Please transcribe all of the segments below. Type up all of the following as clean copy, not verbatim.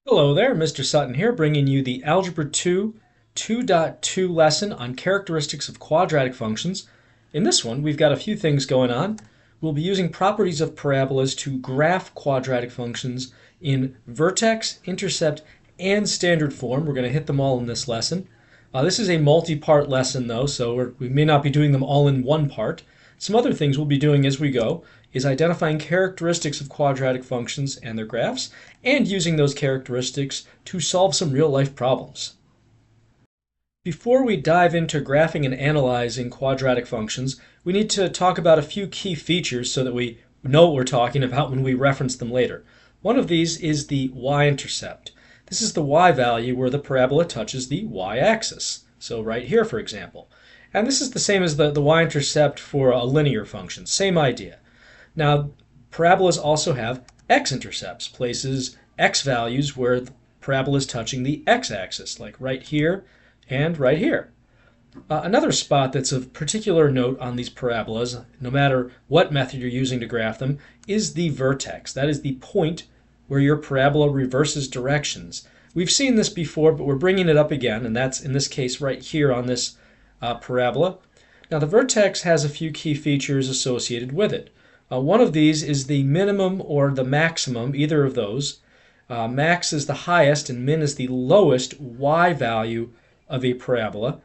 Hello there, Mr. Sutton here, bringing you the Algebra 2 2.2 lesson on characteristics of quadratic functions. In this one, we've got a few things going on. We'll be using properties of parabolas to graph quadratic functions in vertex, intercept, and standard form. We're going to hit them all in this lesson. This is a multi-part lesson, though, so we may not be doing them all in one part. Some other things we'll be doing as we go is identifying characteristics of quadratic functions and their graphs, and using those characteristics to solve some real-life problems. Before we dive into graphing and analyzing quadratic functions, we need to talk about a few key features so that we know what we're talking about when we reference them later. One of these is the y-intercept. This is the y value where the parabola touches the y-axis. So right here, for example. And this is the same as the y-intercept for a linear function. Same idea. Now, parabolas also have x-intercepts, places x values where the parabola is touching the x-axis, like right here and right here. Another spot that's of particular note on these parabolas, no matter what method you're using to graph them, is the vertex. That is the point where your parabola reverses directions. We've seen this before, but we're bringing it up again, and that's in this case right here on this parabola. Now, the vertex has a few key features associated with it. One of these is the minimum or the maximum, either of those. Max is the highest and min is the lowest y value of a parabola.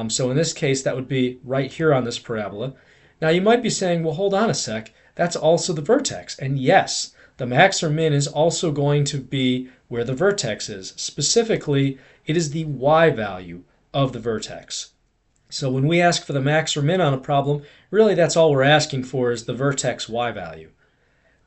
So in this case, that would be right here on this parabola. Now you might be saying, well, hold on a sec, that's also the vertex. And yes, the max or min is also going to be where the vertex is. Specifically, it is the y value of the vertex. So when we ask for the max or min on a problem, really that's all we're asking for is the vertex y value.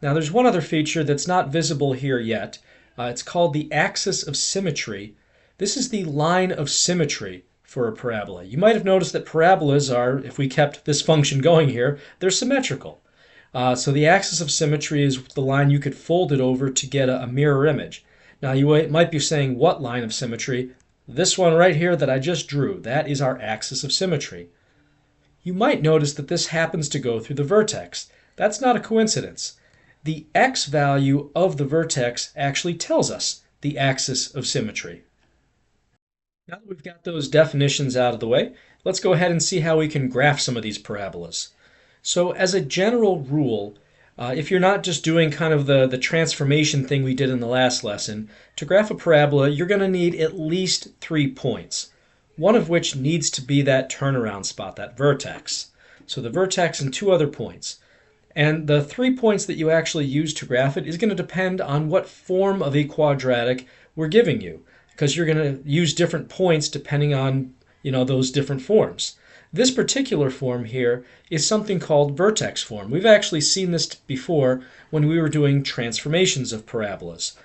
Now there's one other feature that's not visible here yet. It's called the axis of symmetry. This is the line of symmetry for a parabola. You might have noticed that parabolas are, if we kept this function going here, they're symmetrical. So the axis of symmetry is the line you could fold it over to get a mirror image. Now you might be saying, what line of symmetry? This one right here that I just drew, that is our axis of symmetry. You might notice that this happens to go through the vertex. That's not a coincidence. The x value of the vertex actually tells us the axis of symmetry. Now that we've got those definitions out of the way, let's go ahead and see how we can graph some of these parabolas. So as a general rule, if you're not just doing kind of the transformation thing we did in the last lesson, to graph a parabola, you're going to need at least 3 points, one of which needs to be that turnaround spot, that vertex. So the vertex and 2 other points. And the 3 points that you actually use to graph it is going to depend on what form of a quadratic we're giving you, because you're going to use different points depending on, those different forms. This particular form here is something called vertex form. We've actually seen this before when we were doing transformations of parabolas.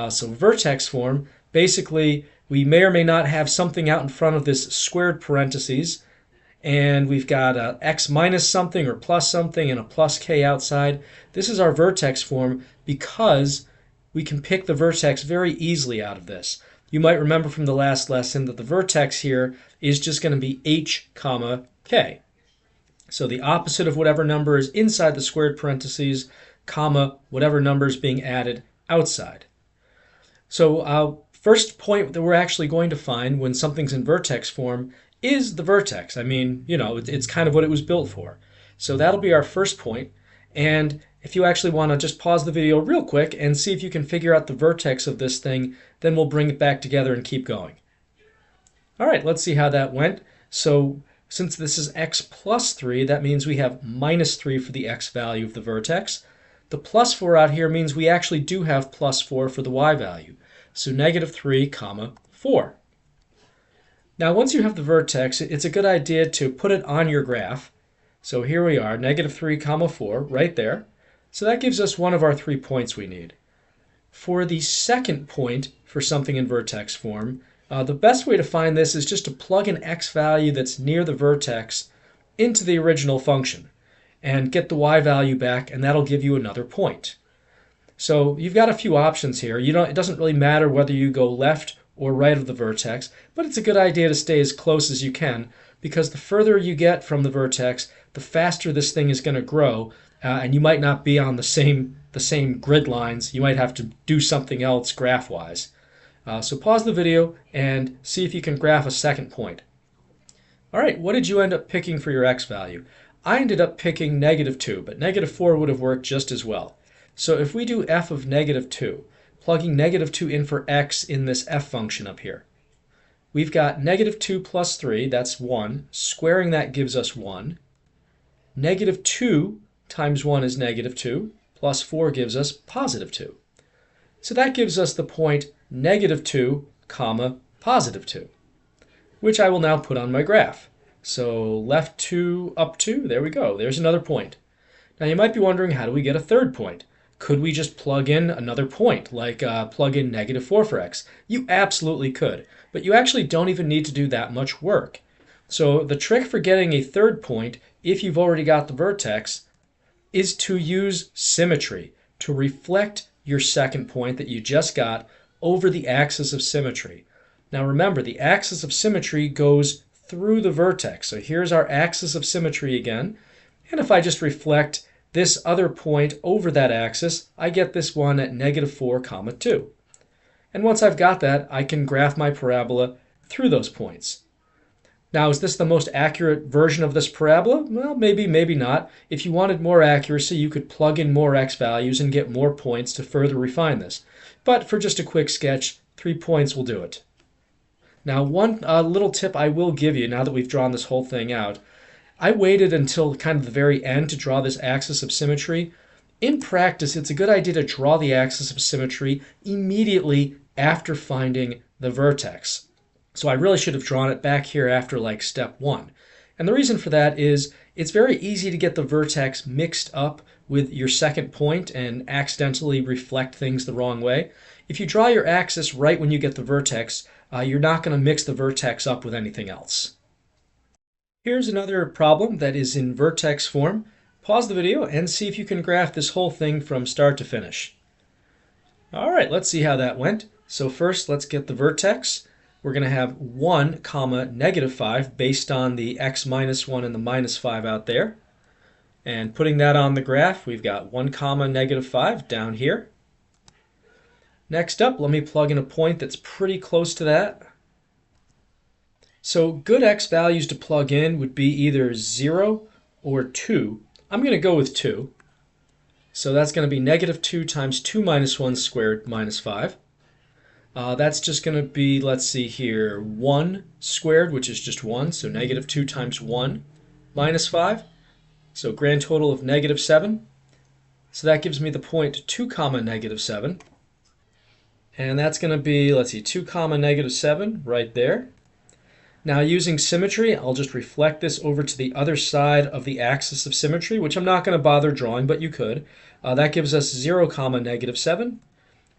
So vertex form, basically, we may or may not have something out in front of this squared parentheses, and we've got x minus something or plus something and a plus k outside. This is our vertex form because we can pick the vertex very easily out of this. You might remember from the last lesson that the vertex here is just going to be h comma k. So the opposite of whatever number is inside the squared parentheses, comma, whatever number is being added outside. So first point that we're actually going to find when something's in vertex form is the vertex. I mean, it's kind of what it was built for. So that'll be our first point. And if you actually want to just pause the video real quick and see if you can figure out the vertex of this thing, then we'll bring it back together and keep going. All right, let's see how that went. So since this is x plus 3, that means we have minus 3 for the x value of the vertex. The plus 4 out here means we actually do have plus 4 for the y value. So negative 3 comma 4. Now once you have the vertex, it's a good idea to put it on your graph. So here we are, negative 3 comma 4, right there. So that gives us one of our 3 points we need. For the second point for something in vertex form, the best way to find this is just to plug an x value that's near the vertex into the original function and get the y value back, and that'll give you another point. So you've got a few options here. It doesn't really matter whether you go left or right of the vertex, but it's a good idea to stay as close as you can, because the further you get from the vertex, the faster this thing is going to grow, and you might not be on the same grid lines. You might have to do something else graph-wise. So pause the video and see if you can graph a second point. All right, what did you end up picking for your x value? I ended up picking -2, but -4 would have worked just as well. So if we do f of -2, plugging -2 in for x in this f function up here, we've got -2 plus 3, that's 1. Squaring that gives us 1. -2 times 1 is -2, plus 4 gives us +2. So that gives us the point -2, comma, +2, which I will now put on my graph. So left 2, up 2, there we go. There's another point. Now you might be wondering, how do we get a third point? Could we just plug in another point, like plug in -4 for x? You absolutely could, but you actually don't even need to do that much work. So the trick for getting a third point, if you've already got the vertex, is to use symmetry, to reflect your second point that you just got over the axis of symmetry. Now remember, the axis of symmetry goes through the vertex. So here's our axis of symmetry again. And if I just reflect this other point over that axis, I get this one at -4, 2. And once I've got that, I can graph my parabola through those points. Now, is this the most accurate version of this parabola? Well, maybe, maybe not. If you wanted more accuracy, you could plug in more x values and get more points to further refine this. But for just a quick sketch, 3 points will do it. Now, one little tip I will give you now that we've drawn this whole thing out. I waited until kind of the very end to draw this axis of symmetry. In practice, it's a good idea to draw the axis of symmetry immediately after finding the vertex. So I really should have drawn it back here after like step 1. And the reason for that is it's very easy to get the vertex mixed up with your second point and accidentally reflect things the wrong way. If you draw your axis right when you get the vertex, you're not going to mix the vertex up with anything else. Here's another problem that is in vertex form. Pause the video and see if you can graph this whole thing from start to finish. All right, let's see how that went. So first, let's get the vertex. We're going to have 1, -5 based on the x minus 1 and the -5 out there. And putting that on the graph, we've got 1, -5 down here. Next up, let me plug in a point that's pretty close to that. So good x values to plug in would be either 0 or 2. I'm going to go with 2. So that's going to be -2 times 2 minus 1 squared minus 5. That's just going to be, let's see here, 1 squared, which is just 1. So -2 times 1 minus 5. So grand total of -7. So that gives me the point 2, -7. And that's going to be, let's see, 2, -7 right there. Now using symmetry, I'll just reflect this over to the other side of the axis of symmetry, which I'm not going to bother drawing, but you could. That gives us 0, -7,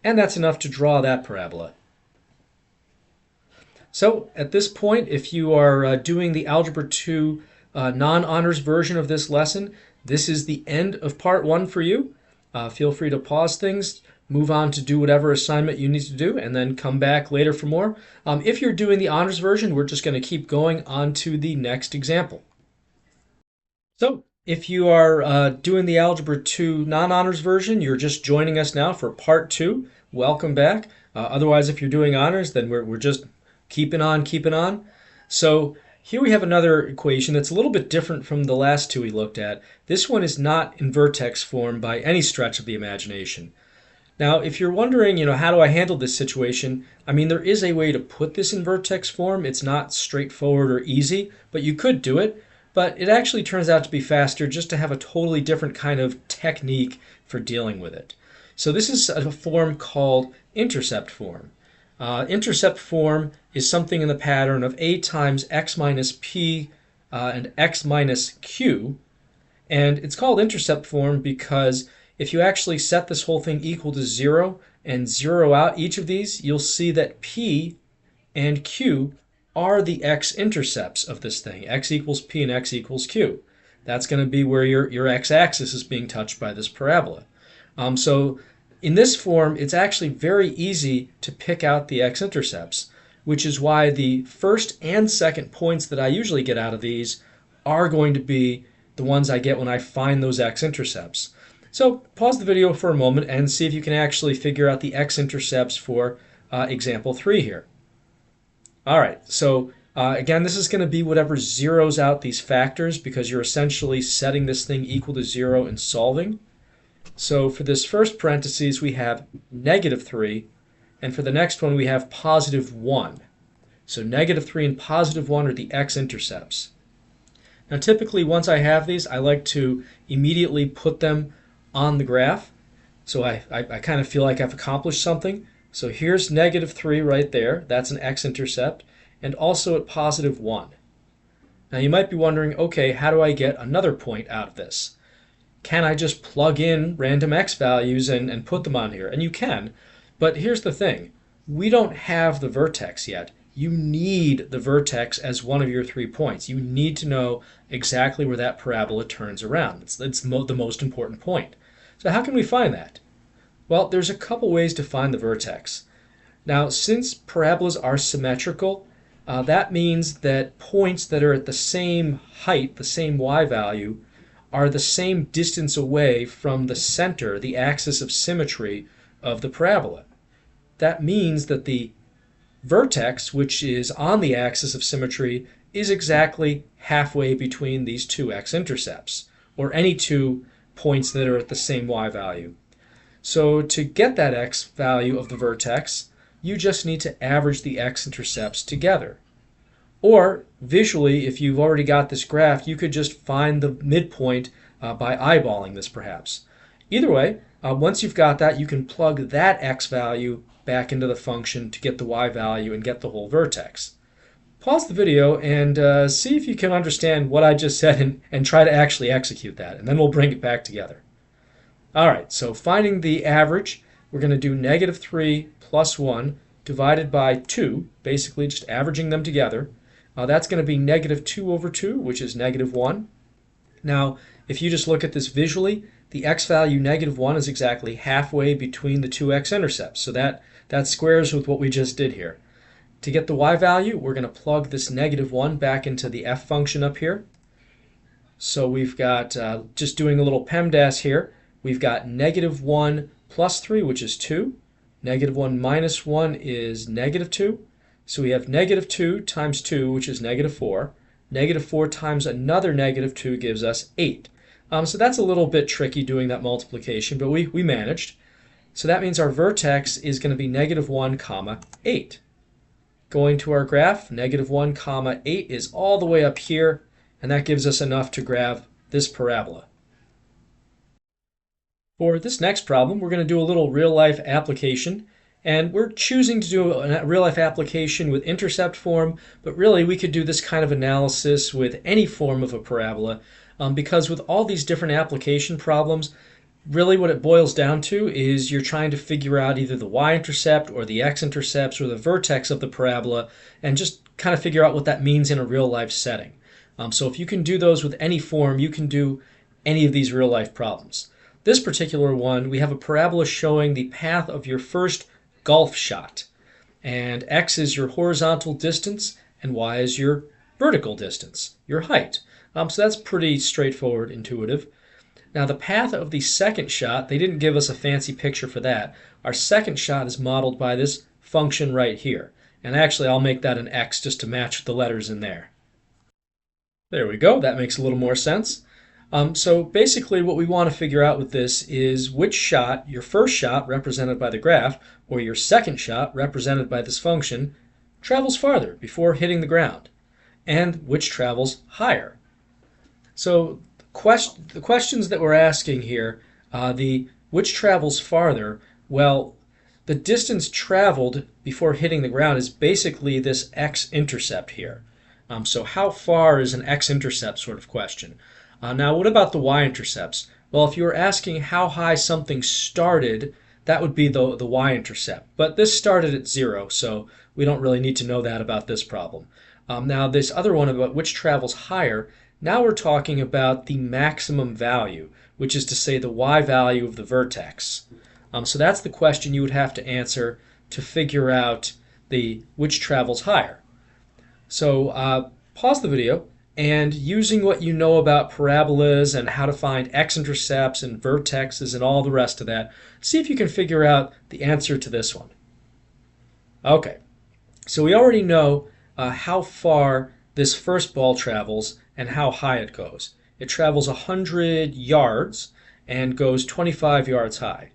and that's enough to draw that parabola. So at this point, if you are doing the Algebra 2 non-honors version of this lesson, this is the end of part 1 for you. Feel free to pause things, move on to do whatever assignment you need to do, and then come back later for more. If you're doing the honors version, we're just going to keep going on to the next example. So if you are doing the Algebra 2 non-honors version, you're just joining us now for part 2. Welcome back. Otherwise, if you're doing honors, then we're just keeping on, keeping on. So here we have another equation that's a little bit different from the last two we looked at. This one is not in vertex form by any stretch of the imagination. Now, if you're wondering, how do I handle this situation? I mean, there is a way to put this in vertex form. It's not straightforward or easy, but you could do it. But it actually turns out to be faster just to have a totally different kind of technique for dealing with it. So this is a form called intercept form. Intercept form is something in the pattern of a times x minus p and x minus q. And it's called intercept form because if you actually set this whole thing equal to 0 and zero out each of these, you'll see that p and q are the x-intercepts of this thing. X equals p and x equals q. That's going to be where your x-axis is being touched by this parabola. So in this form, it's actually very easy to pick out the x-intercepts, which is why the first and second points that I usually get out of these are going to be the ones I get when I find those x-intercepts. So pause the video for a moment and see if you can actually figure out the x-intercepts for example 3 here. All right, so again, this is going to be whatever zeroes out these factors because you're essentially setting this thing equal to 0 and solving. So for this first parentheses, we have -3, and for the next one, we have +1. So -3 and +1 are the x-intercepts. Now typically once I have these, I like to immediately put them on the graph. So I kind of feel like I've accomplished something. So here's -3 right there. That's an x-intercept. And also at +1. Now you might be wondering, okay, how do I get another point out of this? Can I just plug in random x values and put them on here? And you can, but here's the thing. We don't have the vertex yet. You need the vertex as one of your 3 points. You need to know exactly where that parabola turns around. It's the most important point. So how can we find that? Well, there's a couple ways to find the vertex. Now, since parabolas are symmetrical, that means that points that are at the same height, the same y value, are the same distance away from the center, the axis of symmetry of the parabola. That means that the vertex, which is on the axis of symmetry, is exactly halfway between these two x-intercepts, or any 2 points that are at the same y value. So to get that x value of the vertex, you just need to average the x-intercepts together. Or visually, if you've already got this graph, you could just find the midpoint by eyeballing this perhaps. Either way, once you've got that, you can plug that x value back into the function to get the y value and get the whole vertex. Pause the video and see if you can understand what I just said and try to actually execute that, and then we'll bring it back together. All right, so finding the average, we're going to do -3 plus 1 divided by 2, basically just averaging them together. That's going to be -2/2, which is -1. Now, if you just look at this visually, the x value -1 is exactly halfway between the two x-intercepts. So that squares with what we just did here. To get the y value, we're going to plug this -1 back into the f function up here. So we've got, just doing a little PEMDAS here, we've got -1 plus 3, which is 2. -1 minus 1 is -2. So we have -2 times 2, which is -4. -4 times another -2 gives us 8. So that's a little bit tricky doing that multiplication, but we managed. So that means our vertex is going to be -1 comma 8. Going to our graph, -1 comma 8 is all the way up here, and that gives us enough to graph this parabola. For this next problem, we're going to do a little real-life application. And we're choosing to do a real-life application with intercept form, but really we could do this kind of analysis with any form of a parabola because with all these different application problems, really what it boils down to is you're trying to figure out either the y-intercept or the x-intercepts or the vertex of the parabola and just kind of figure out what that means in a real-life setting. So if you can do those with any form, you can do any of these real-life problems. This particular one, we have a parabola showing the path of your first golf shot, and x is your horizontal distance and y is your vertical distance, your height. So that's pretty straightforward, intuitive. Now the path of the second shot, they didn't give us a fancy picture for that. Our second shot is modeled by this function right here, and actually I'll make that an x just to match the letters in there. There we go, that makes a little more sense. So basically what we want to figure out with this is which shot, your first shot represented by the graph, or your second shot represented by this function, travels farther before hitting the ground, and which travels higher. So the questions that we're asking here, which travels farther, well, the distance traveled before hitting the ground is basically this x-intercept here. So how far is an x-intercept sort of question? Now, what about the y-intercepts? Well, if you were asking how high something started, that would be the y-intercept. But this started at 0, so we don't really need to know that about this problem. Now, this other one about which travels higher, now we're talking about the maximum value, which is to say the y value of the vertex. So that's the question you would have to answer to figure out which travels higher. So pause the video. And using what you know about parabolas and how to find x-intercepts and vertexes and all the rest of that, see if you can figure out the answer to this one. Okay, so we already know how far this first ball travels and how high it goes. It travels 100 yards and goes 25 yards high.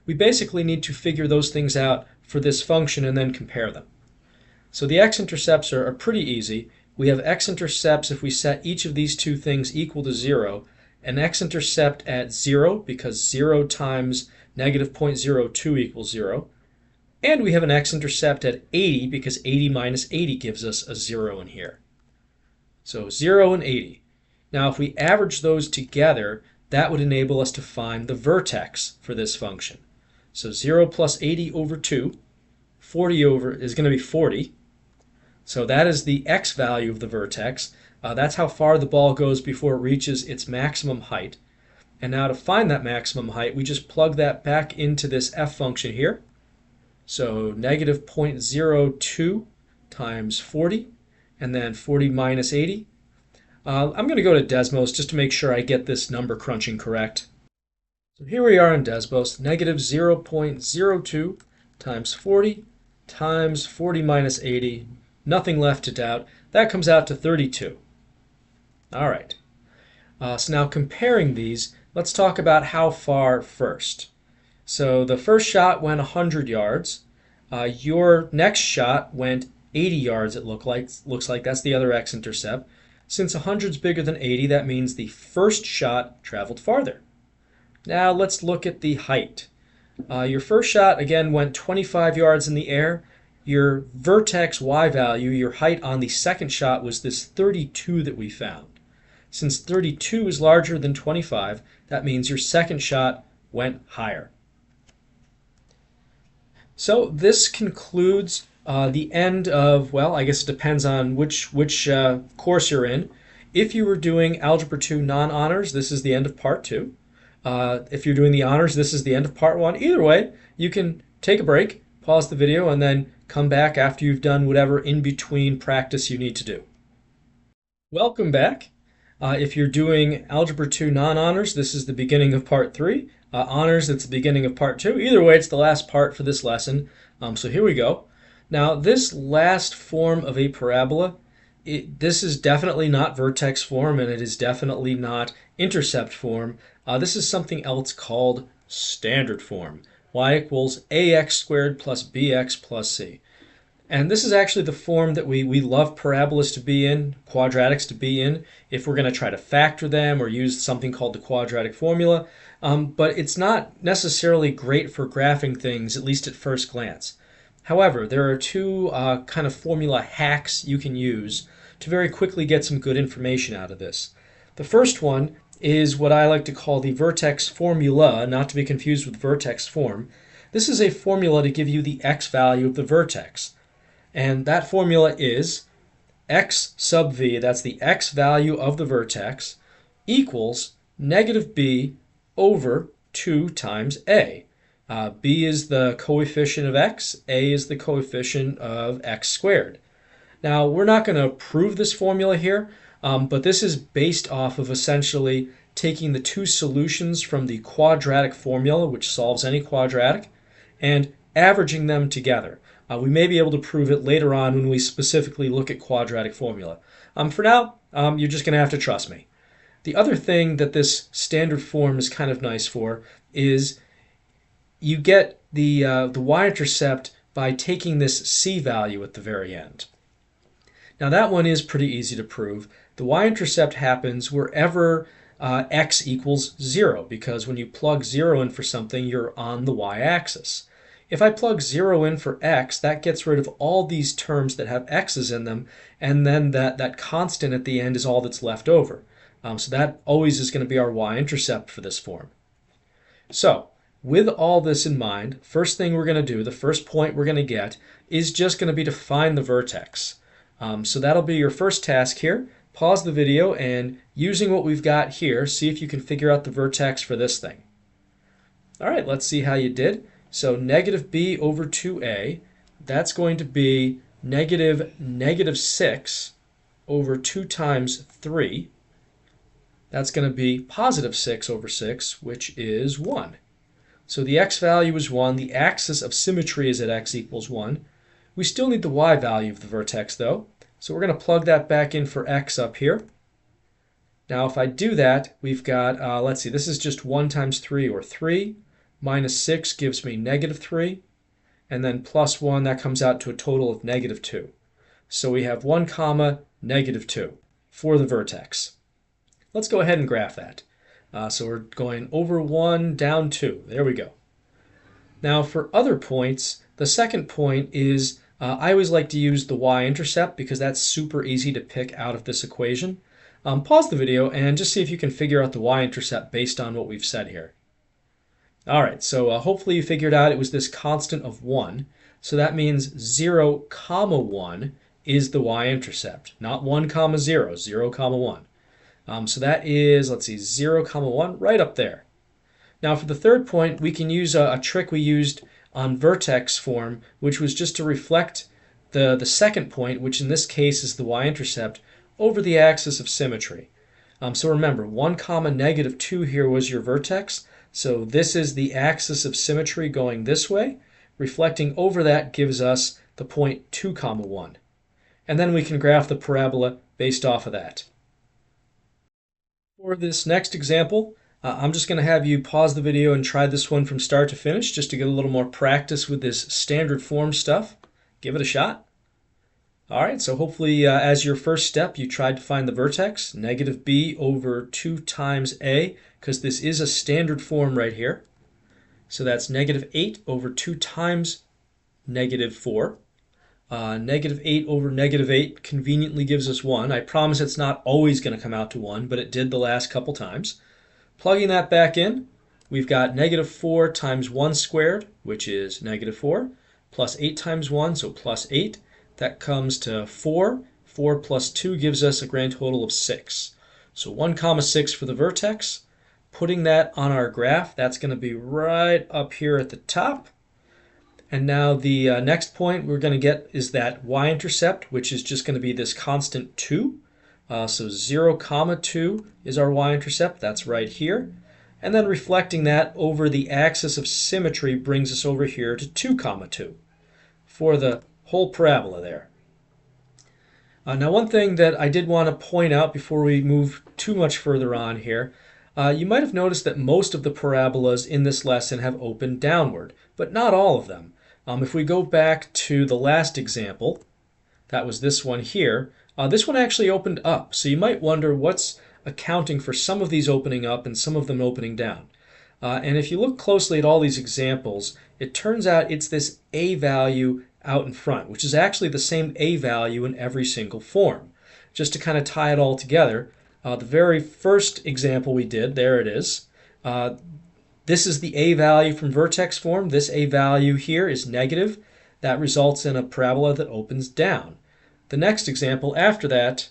We basically need to figure those things out for this function and then compare them. So the x-intercepts are pretty easy. We have x-intercepts if we set each of these two things equal to 0, an x-intercept at 0 because 0 times negative 0.02 equals 0, and we have an x-intercept at 80 because 80 minus 80 gives us a 0 in here. So 0 and 80. Now if we average those together, that would enable us to find the vertex for this function. So 0 plus 80 over 2, 40 over is going to be 40. So that is the x value of the vertex. That's how far the ball goes before it reaches its maximum height. And now to find that maximum height, we just plug that back into this f function here. So negative 0.02 times 40, and then 40 minus 80. I'm going to go to Desmos just to make sure I get this number crunching correct. So here we are in Desmos, negative 0.02 times 40 times 40 minus 80. Nothing left to doubt. That comes out to 32. All right. So now comparing these, let's talk about how far first. So the first shot went 100 yards. Your next shot went 80 yards, it looks like. That's the other x-intercept. Since 100 is bigger than 80, that means the first shot traveled farther. Now let's look at the height. Your first shot, again, went 25 yards in the air. Your vertex y value, your height on the second shot, was this 32 that we found. Since 32 is larger than 25, that means your second shot went higher. So this concludes the end of, well, I guess it depends on which course you're in. If you were doing Algebra 2 non-honors, this is the end of Part 2. If you're doing the honors, this is the end of Part 1. Either way, you can take a break, pause the video, and then come back after you've done whatever in-between practice you need to do. Welcome back. If you're doing Algebra 2 non-honors, this is the beginning of Part 3. Honors, it's the beginning of Part 2. Either way, it's the last part for this lesson. So here we go. Now, this last form of a parabola, this is definitely not vertex form, and it is definitely not intercept form. This is something else called standard form. Y equals ax squared plus bx plus c. And this is actually the form that we love parabolas to be in, quadratics to be in, if we're going to try to factor them or use something called the quadratic formula. But it's not necessarily great for graphing things, at least at first glance. However, there are two kind of formula hacks you can use to very quickly get some good information out of this. The first one is what I like to call the vertex formula, not to be confused with vertex form. This is a formula to give you the x value of the vertex. And that formula is x sub v, that's the x value of the vertex, equals negative b over 2 times a. B is the coefficient of x, a is the coefficient of x squared. Now, we're not going to prove this formula here, but this is based off of essentially taking the two solutions from the quadratic formula, which solves any quadratic, and averaging them together. We may be able to prove it later on when we specifically look at quadratic formula. For now, you're just going to have to trust me. The other thing that this standard form is kind of nice for is you get the y-intercept by taking this c value at the very end. Now that one is pretty easy to prove. The y-intercept happens wherever x equals 0, because when you plug 0 in for something, you're on the y-axis. If I plug 0 in for x, that gets rid of all these terms that have x's in them, and then that constant at the end is all that's left over. So that always is going to be our y-intercept for this form. So with all this in mind, first thing we're going to do, the first point we're going to get, is just going to be to find the vertex. So that'll be your first task here. Pause the video and using what we've got here, see if you can figure out the vertex for this thing. All right, let's see how you did. So negative b over 2a, that's going to be negative 6 over 2 times 3. That's going to be positive 6 over 6, which is 1. So the x value is 1. The axis of symmetry is at x equals 1. We still need the y value of the vertex though, so we're going to plug that back in for x up here. Now if I do that, we've got, let's see, this is just 1 times 3, or 3, minus 6 gives me negative 3, and then plus 1, that comes out to a total of negative 2. So we have 1 comma negative 2 for the vertex. Let's go ahead and graph that. So we're going over 1, down 2. There we go. Now for other points, the second point is, I always like to use the y-intercept because that's super easy to pick out of this equation. Pause the video and just see if you can figure out the y-intercept based on what we've said here. Alright, so hopefully you figured out it was this constant of 1. So that means 0 comma 1 is the y-intercept, not 1 comma 0, 0 comma 1. So that is, let's see, 0 comma 1 right up there. Now for the third point, we can use a trick we used on vertex form, which was just to reflect the second point, which in this case is the y-intercept, over the axis of symmetry. So remember, 1 comma negative 2 here was your vertex. So this is the axis of symmetry going this way. Reflecting over that gives us the point 2 comma 1. And then we can graph the parabola based off of that. For this next example, I'm just going to have you pause the video and try this one from start to finish just to get a little more practice with this standard form stuff. Give it a shot. Alright, so hopefully as your first step you tried to find the vertex, negative b over 2 times a, because this is a standard form right here. So that's negative 8 over 2 times negative 4. Negative 8 over negative 8 conveniently gives us 1. I promise it's not always going to come out to 1, but it did the last couple times. Plugging that back in, we've got negative 4 times 1 squared, which is negative 4, plus 8 times 1, so plus 8. That comes to 4. 4 plus 2 gives us a grand total of 6. So 1 comma 6 for the vertex. Putting that on our graph, that's going to be right up here at the top. And now the next point we're going to get is that y-intercept, which is just going to be this constant 2. So 0 comma 2 is our y-intercept. That's right here. And then reflecting that over the axis of symmetry brings us over here to 2 comma 2 for the whole parabola there. Now one thing that I did want to point out before we move too much further on here, you might have noticed that most of the parabolas in this lesson have opened downward, but not all of them. If we go back to the last example, that was this one here, this one actually opened up. So you might wonder what's accounting for some of these opening up and some of them opening down. And if you look closely at all these examples, it turns out it's this a value out in front, which is actually the same a value in every single form. Just to kind of tie it all together, the very first example we did, there it is. This is the a value from vertex form. This a value here is negative. That results in a parabola that opens down. The next example after that,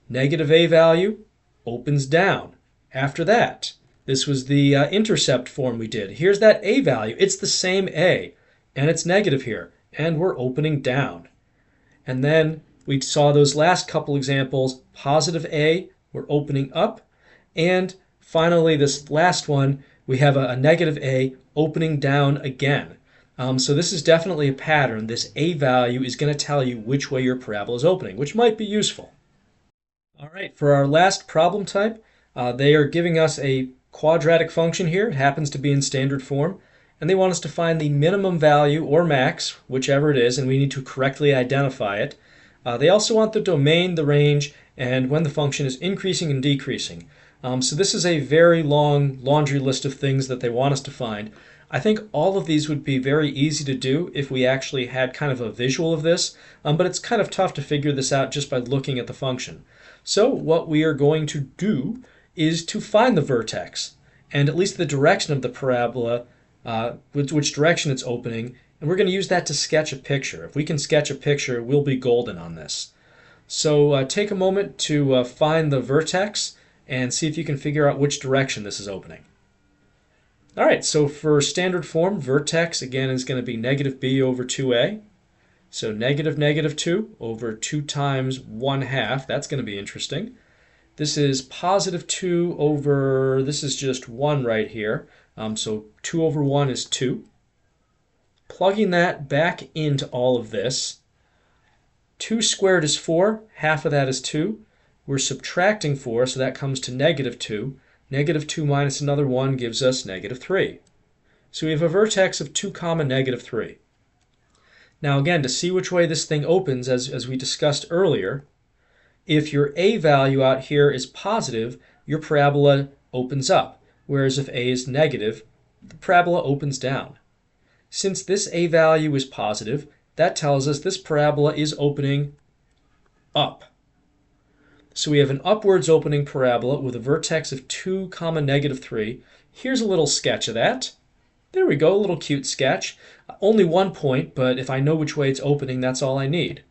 negative a value opens down. After that, this was the intercept form we did. Here's that a value. It's the same a, and it's negative here, and we're opening down. And then we saw those last couple examples, positive a, we're opening up, and finally this last one, we have a negative a opening down again. So this is definitely a pattern. This a value is going to tell you which way your parabola is opening, which might be useful. All right, for our last problem type, they are giving us a quadratic function here. It happens to be in standard form. And they want us to find the minimum value or max, whichever it is, and we need to correctly identify it. They also want the domain, the range, and when the function is increasing and decreasing. So this is a very long laundry list of things that they want us to find. I think all of these would be very easy to do if we actually had kind of a visual of this, but it's kind of tough to figure this out just by looking at the function. So what we are going to do is to find the vertex, and at least the direction of the parabola, which direction it's opening, and we're going to use that to sketch a picture. If we can sketch a picture, we'll be golden on this. So take a moment to find the vertex and see if you can figure out which direction this is opening. All right, so for standard form, vertex again is going to be negative b over 2a. So negative negative 2 over 2 times 1/2. That's going to be interesting. This is positive 2 over, this is just 1 right here. So 2 over 1 is 2. plugging that back into all of this. 2 squared is 4, half of that is 2. We're subtracting 4, so that comes to negative 2. Negative 2 minus another 1 gives us negative 3. So we have a vertex of 2 comma negative 3. Now again, to see which way this thing opens, as we discussed earlier, if your a value out here is positive, your parabola opens up, whereas if a is negative, the parabola opens down. Since this a value is positive, that tells us this parabola is opening up. So we have an upwards opening parabola with a vertex of 2 comma negative 3. Here's a little sketch of that. There we go, a little cute sketch. Only 1 point, but if I know which way it's opening, that's all I need.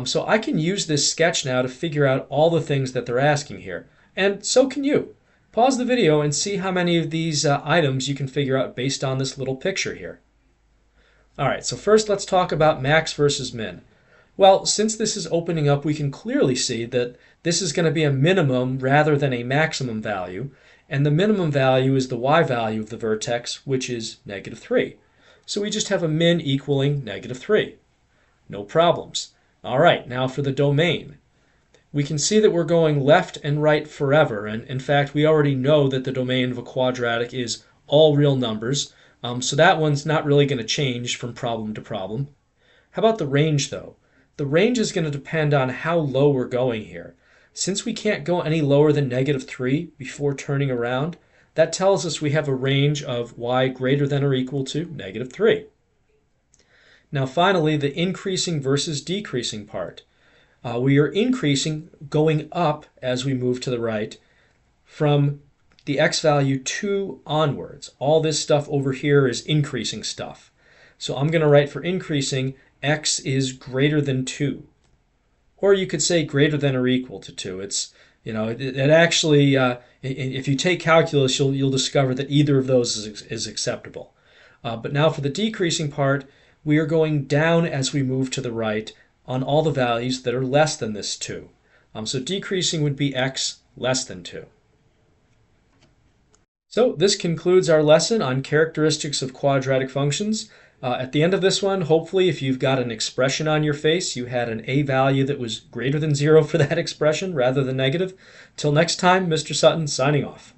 So I can use this sketch now to figure out all the things that they're asking here. And so can you. Pause the video and see how many of these items you can figure out based on this little picture here. Alright, so first let's talk about max versus min. Well, since this is opening up, we can clearly see that this is going to be a minimum rather than a maximum value, and the minimum value is the y value of the vertex, which is negative 3. So we just have a min equaling negative 3. No problems. Alright, now for the domain. We can see that we're going left and right forever, and in fact we already know that the domain of a quadratic is all real numbers, so that one's not really going to change from problem to problem. How about the range though? The range is going to depend on how low we're going here. Since we can't go any lower than negative 3 before turning around, that tells us we have a range of y greater than or equal to negative 3. Now finally, the increasing versus decreasing part. We are increasing, going up as we move to the right from the x value 2 onwards. All this stuff over here is increasing stuff. So I'm going to write for increasing, x is greater than 2. Or you could say greater than or equal to 2. It's, it actually, if you take calculus, you'll discover that either of those is acceptable. But now for the decreasing part, we are going down as we move to the right on all the values that are less than this 2. So decreasing would be x less than 2. So this concludes our lesson on characteristics of quadratic functions. At the end of this one, hopefully if you've got an expression on your face, you had an a value that was greater than 0 for that expression rather than negative. Till next time, Mr. Sutton signing off.